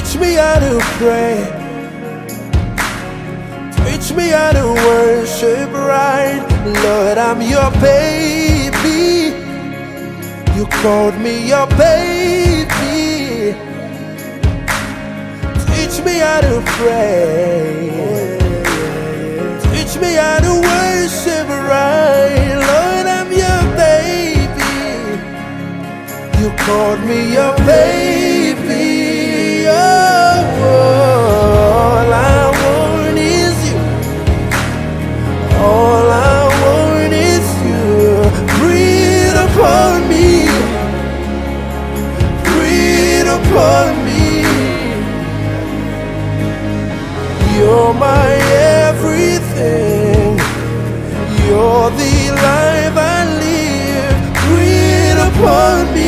Teach me how to pray. Teach me how to worship right. Lord, I'm your baby. You called me your baby. Teach me how to pray. Teach me how to worship right. Lord, I'm your baby. You called me your baby. Oh, all I want is you. All I want is you. Breathe upon me. Breathe upon me. You're my everything. You're the life I live. Breathe upon me.